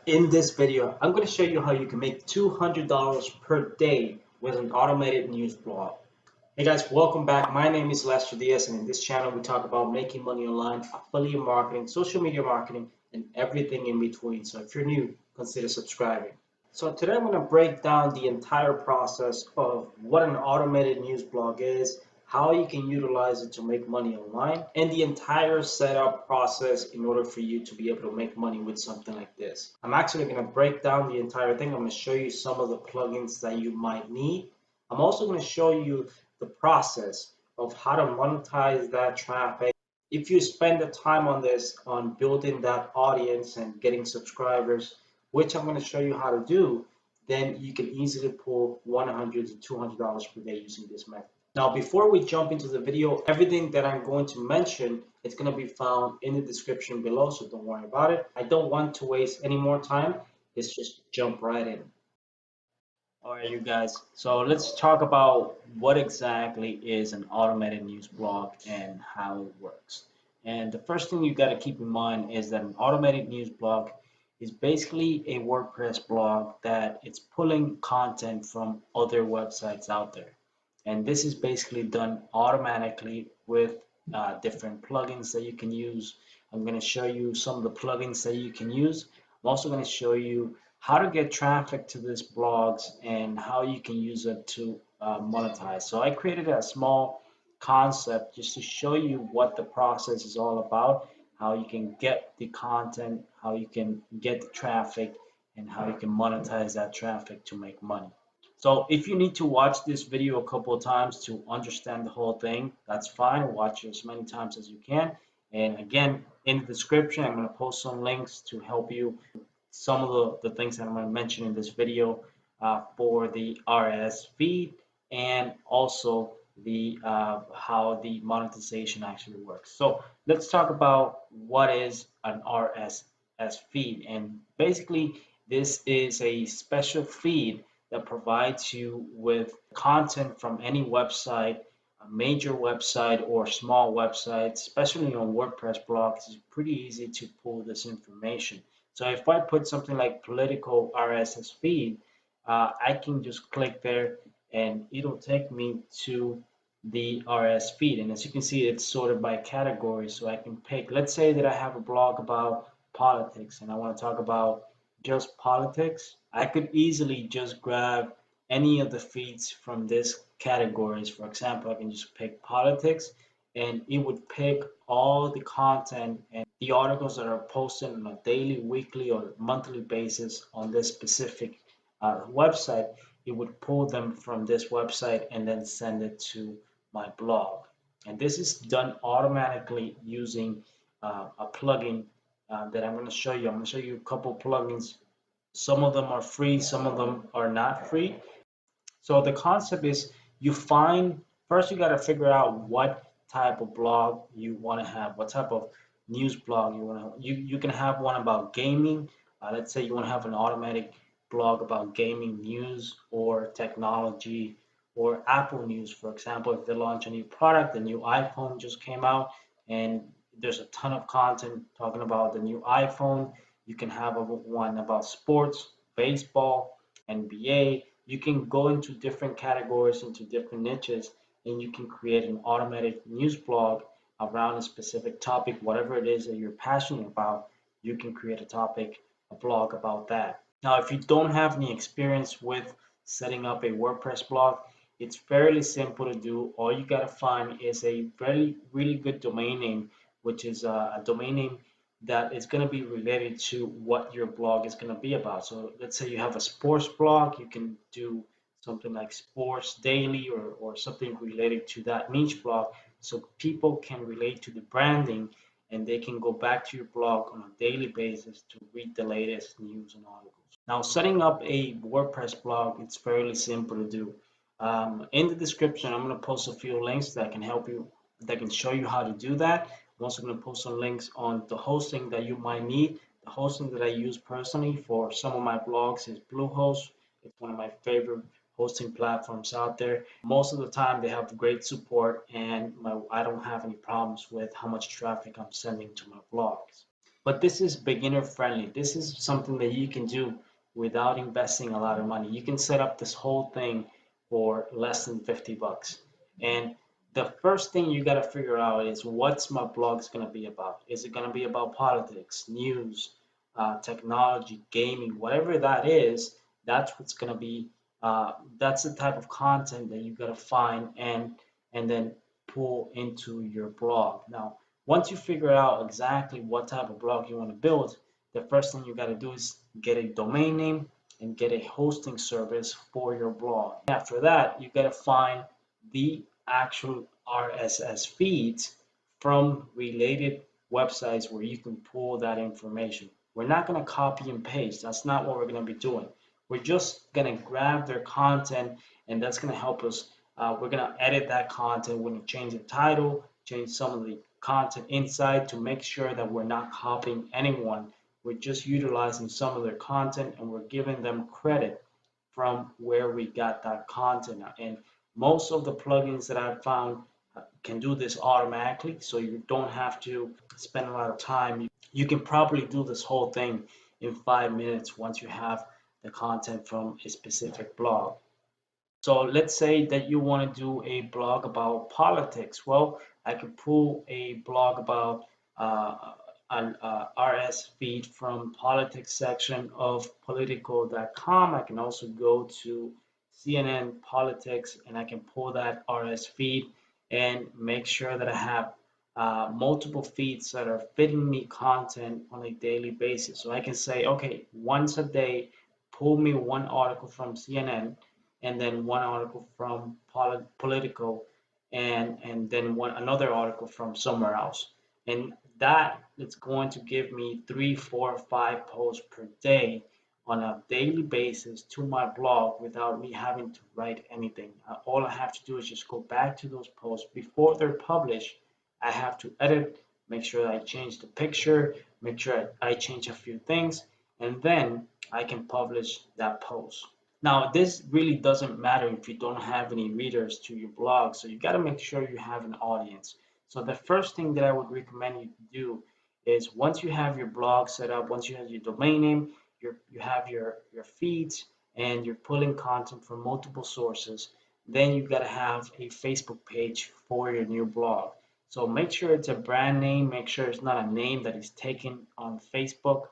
In this video, I'm going to show you how you can make $200 per day with an automated news blog. Hey guys, welcome back. My name is Lester Diaz, and in this channel we talk about making money online, affiliate marketing, social media marketing, and everything in between. So if you're new, consider subscribing. So today I'm going to break down the entire process of what an automated news blog is, how you can utilize it to make money online, and the entire setup process in order for you to be able to make money with something like this. I'm actually going to break down the entire thing. I'm going to show you some of the plugins that you might need. I'm also going to show you the process of how to monetize that traffic. If you spend the time on this, on building that audience and getting subscribers, which I'm going to show you how to do, then you can easily pull $100 to $200 per day using this method. Now, before we jump into the video, everything that I'm going to mention is going to be found in the description below, so don't worry about it. I don't want to waste any more time. Let's just jump right in. All right, you guys. So let's talk about what exactly is an automated news blog and how it works. And the first thing you got to keep in mind is that an automated news blog is basically a WordPress blog that it's pulling content from other websites out there. And this is basically done automatically with different plugins that you can use. I'm going to show you some of the plugins that you can use. I'm also going to show you how to get traffic to these blogs and how you can use it to monetize. So I created a small concept just to show you what the process is all about, how you can get the content, how you can get the traffic, and how you can monetize that traffic to make money. So if you need to watch this video a couple of times to understand the whole thing, that's fine. Watch it as many times as you can. And again, in the description, I'm going to post some links to help you some of the things that I'm going to mention in this video for the RSS feed and also the how the monetization actually works. So let's talk about what is an RSS feed. And basically, this is a special feed that provides you with content from any website, a major website or small website, especially on WordPress blogs. It's pretty easy to pull this information. So if I put something like political RSS feed, I can just click there and it'll take me to the RSS feed. And as you can see, it's sorted by category. So I can pick, let's say that I have a blog about politics and I want to talk about just politics. I could easily just grab any of the feeds from this categories. For example, I can just pick politics and it would pick all the content and the articles that are posted on a daily, weekly, or monthly basis on this specific website. It would pull them from this website and then send it to my blog. And this is done automatically using a plugin that I'm going to show you. I'm going to show you a couple plugins. Some of them are free, some of them are not free. So the concept is you find first you got to figure out what type of blog you want to have, what type of news blog you want to. You can have one about gaming. Let's say you want to have an automatic blog about gaming news or technology or Apple news, for example. If they launch a new product, the new iPhone just came out, and there's a ton of content talking about the new iPhone. You can have one about sports, baseball, NBA. You can go into different categories, into different niches, and you can create an automated news blog around a specific topic, whatever it is that you're passionate about. You can create a topic, a blog about that. Now, if you don't have any experience with setting up a WordPress blog, it's fairly simple to do. All you got to find is a really good domain name, which is a domain name that is going to be related to what your blog is going to be about. So let's say you have a sports blog, you can do something like sports daily or something related to that niche blog so people can relate to the branding and they can go back to your blog on a daily basis to read the latest news and articles. Now, setting up a WordPress blog, it's fairly simple to do. In the description, I'm going to post a few links that can help you, that can show you how to do that. I'm also going to post some links on the hosting that you might need. The hosting that I use personally for some of my blogs is Bluehost. It's one of my favorite hosting platforms out there. Most of the time they have great support and I don't have any problems with how much traffic I'm sending to my blogs. But this is beginner friendly. This is something that you can do without investing a lot of money. You can set up this whole thing for less than 50 bucks. And the first thing you got to figure out is what's my blog's going to be about. Is it going to be about politics, news, technology, gaming, whatever that is? That's what's going to be. That's the type of content that you got to find and then pull into your blog. Now, once you figure out exactly what type of blog you want to build, the first thing you got to do is get a domain name and get a hosting service for your blog. After that, you got to find the actual RSS feeds from related websites where you can pull that information. We're not going to copy and paste. That's not what we're going to be doing. We're just going to grab their content, and that's going to help us. We're going to edit that content. We're going to change the title, change some of the content inside to make sure that we're not copying anyone. We're just utilizing some of their content, and we're giving them credit from where we got that content. And most of the plugins that I've found can do this automatically, so you don't have to spend a lot of time. You can probably do this whole thing in 5 minutes once you have the content from a specific blog. So let's say that you want to do a blog about politics. Well, I could pull a blog about an RS feed from politics section of political.com. I can also go to CNN politics and I can pull that RS feed and make sure that I have multiple feeds that are fitting me content on a daily basis. So I can say, okay, once a day, pull me one article from CNN and then one article from political and then another article from somewhere else. And that is going to give me 3, 4, 5 posts per day on a daily basis to my blog without me having to write anything. All I have to do is just go back to those posts before they're published. I have to edit, make sure I change the picture, make sure I change a few things, and then I can publish that post. Now, this really doesn't matter if you don't have any readers to your blog, so you got to make sure you have an audience. So the first thing that I would recommend you do is once you have your blog set up, once you have your domain name, you have your feeds, and you're pulling content from multiple sources, then you got to have a Facebook page for your new blog. So make sure it's a brand name, make sure it's not a name that is taken on Facebook,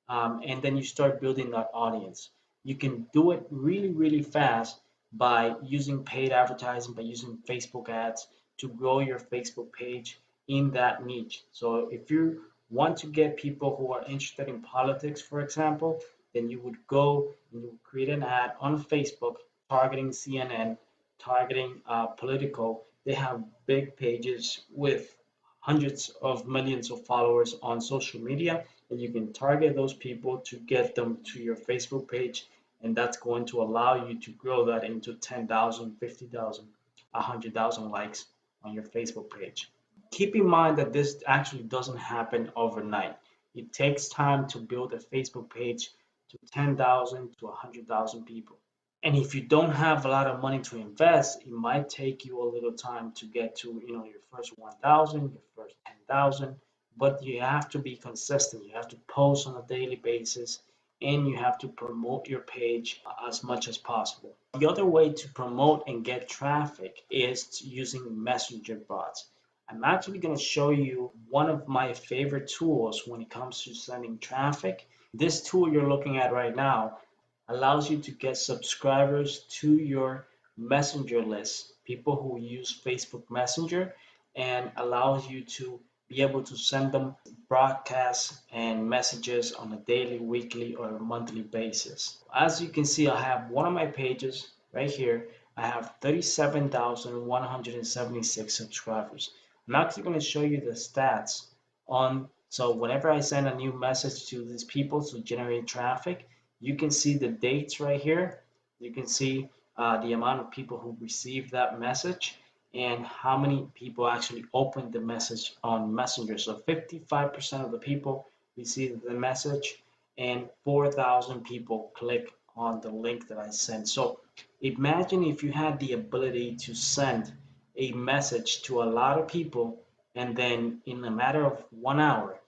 and then you start building that audience. You can do it really, really fast by using paid advertising, by using Facebook ads to grow your Facebook page in that niche. So if you want to get people who are interested in politics, for example, then you would go and you would create an ad on Facebook targeting CNN, targeting political. They have big pages with hundreds of millions of followers on social media, and you can target those people to get them to your Facebook page, and that's going to allow you to grow that into 10,000, 50,000, 100,000 likes on your Facebook page. Keep in mind that this actually doesn't happen overnight. It takes time to build a Facebook page to 10,000 to 100,000 people. And if you don't have a lot of money to invest, it might take you a little time to get to, your first 1,000, your first 10,000, but you have to be consistent. You have to post on a daily basis and you have to promote your page as much as possible. The other way to promote and get traffic is using messenger bots. I'm actually going to show you one of my favorite tools when it comes to sending traffic. This tool you're looking at right now allows you to get subscribers to your messenger list, people who use Facebook Messenger, and allows you to be able to send them broadcasts and messages on a daily, weekly, or monthly basis. As you can see, I have one of my pages right here. I have 37,176 subscribers. I'm actually going to show you the stats on, so whenever I send a new message to these people to generate traffic, you can see the dates right here. You can see the amount of people who received that message and how many people actually opened the message on Messenger. So 55% of the people received the message and 4,000 people click on the link that I sent. So imagine if you had the ability to send a message to a lot of people and then in a matter of 1 hour,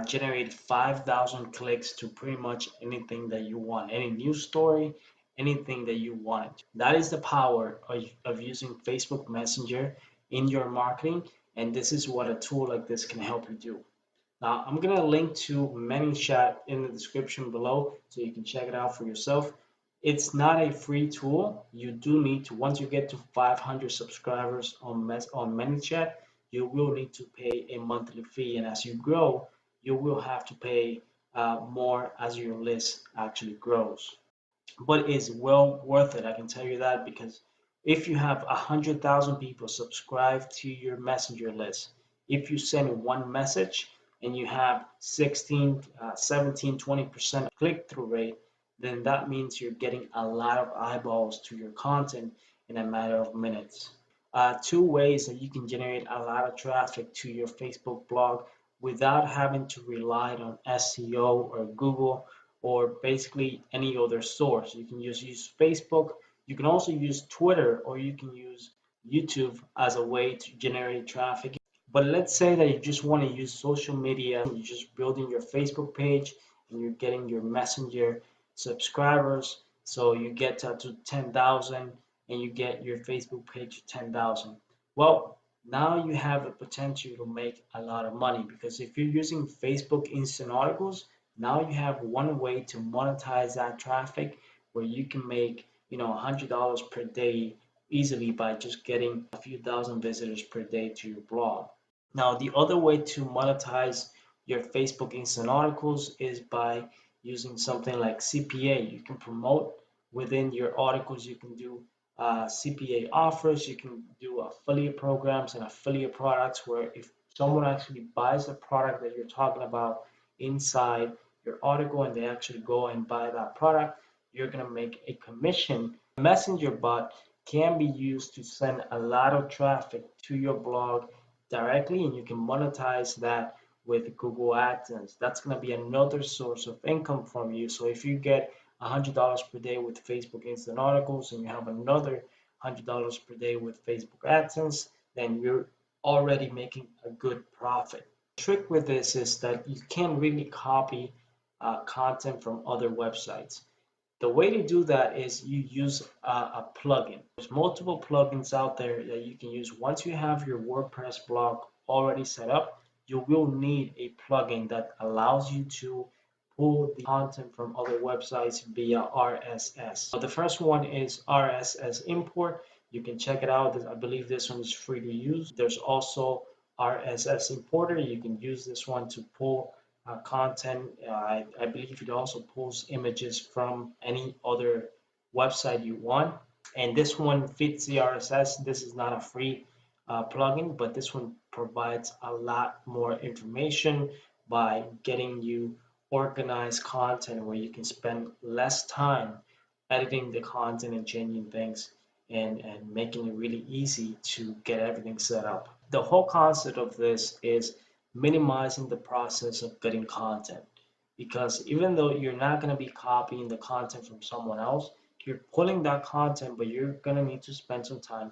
generate 5,000 clicks to pretty much anything that you want, any news story, anything that you want. That is the power of using Facebook Messenger in your marketing, and this is what a tool like this can help you do. Now, I'm going to link to ManyChat in the description below so you can check it out for yourself. It's not a free tool. You do need to, once you get to 500 subscribers on ManyChat, you will need to pay a monthly fee. And as you grow, you will have to pay more as your list actually grows. But it's well worth it, I can tell you that, because if you have 100,000 people subscribe to your messenger list, if you send one message and you have 16, 17, 20% click-through rate, then that means you're getting a lot of eyeballs to your content in a matter of minutes. Two ways that you can generate a lot of traffic to your Facebook blog without having to rely on SEO or Google or basically any other source. You can just use Facebook. You can also use Twitter, or you can use YouTube as a way to generate traffic. But let's say that you just want to use social media, you're just building your Facebook page and you're getting your Messenger subscribers. So you get to 10,000 and you get your Facebook page to 10,000. Well, now you have the potential to make a lot of money, because if you're using Facebook Instant Articles, now you have one way to monetize that traffic where you can make, $100 per day easily by just getting a few thousand visitors per day to your blog. Now, the other way to monetize your Facebook Instant Articles is by using something like CPA. You can promote within your articles. You can do CPA offers. You can do affiliate programs and affiliate products where if someone actually buys the product that you're talking about inside your article and they actually go and buy that product, you're going to make a commission. Messenger bot can be used to send a lot of traffic to your blog directly, and you can monetize that with Google AdSense. That's going to be another source of income from you. So if you get $100 per day with Facebook Instant Articles and you have another $100 per day with Facebook AdSense, then you're already making a good profit. The trick with this is that you can't really copy content from other websites. The way to do that is you use a plugin. There's multiple plugins out there that you can use. Once you have your WordPress blog already set up, you will need a plugin that allows you to pull the content from other websites via RSS. So the first one is RSS import. You can check it out. I believe this one is free to use. There's also RSS importer. You can use this one to pull content. I believe it also pulls images from any other website you want. And this one fits the RSS. This is not a free plugin, but this one provides a lot more information by getting you organized content where you can spend less time editing the content and changing things and making it really easy to get everything set up. The whole concept of this is minimizing the process of getting content, because even though you're not going to be copying the content from someone else, you're pulling that content, but you're going to need to spend some time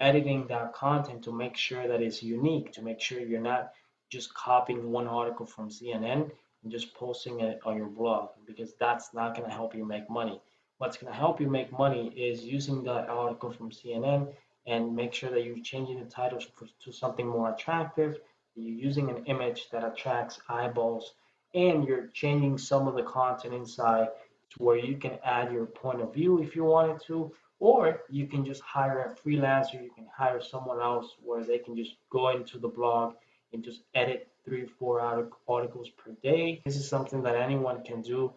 editing that content to make sure that it's unique, to make sure you're not just copying one article from CNN and just posting it on your blog, because that's not going to help you make money. What's going to help you make money is using that article from CNN and make sure that you're changing the titles to something more attractive, you're using an image that attracts eyeballs, and you're changing some of the content inside to where you can add your point of view if you wanted to, or you can just hire a freelancer, you can hire someone else where they can just go into the blog and just edit 3 or 4 articles per day. This is something that anyone can do.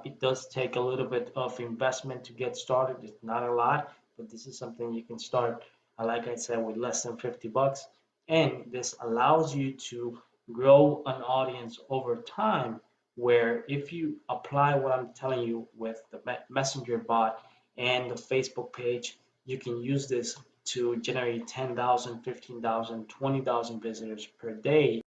It does take a little bit of investment to get started. It's not a lot, but this is something you can start, like I said, with less than 50 bucks. And this allows you to grow an audience over time, where if you apply what I'm telling you with the Messenger bot and the Facebook page, you can use this to generate 10,000, 15,000, 20,000 visitors per day.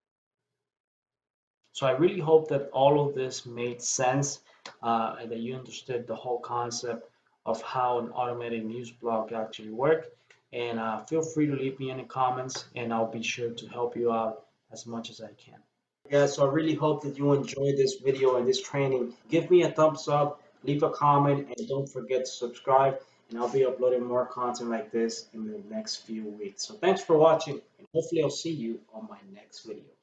So I really hope that all of this made sense and that you understood the whole concept of how an automated news blog actually works. And feel free to leave me any comments and I'll be sure to help you out as much as I can. Guys, so I really hope that you enjoyed this video and this training. Give me a thumbs up, leave a comment, and don't forget to subscribe. And I'll be uploading more content like this in the next few weeks. So thanks for watching, and hopefully I'll see you on my next video.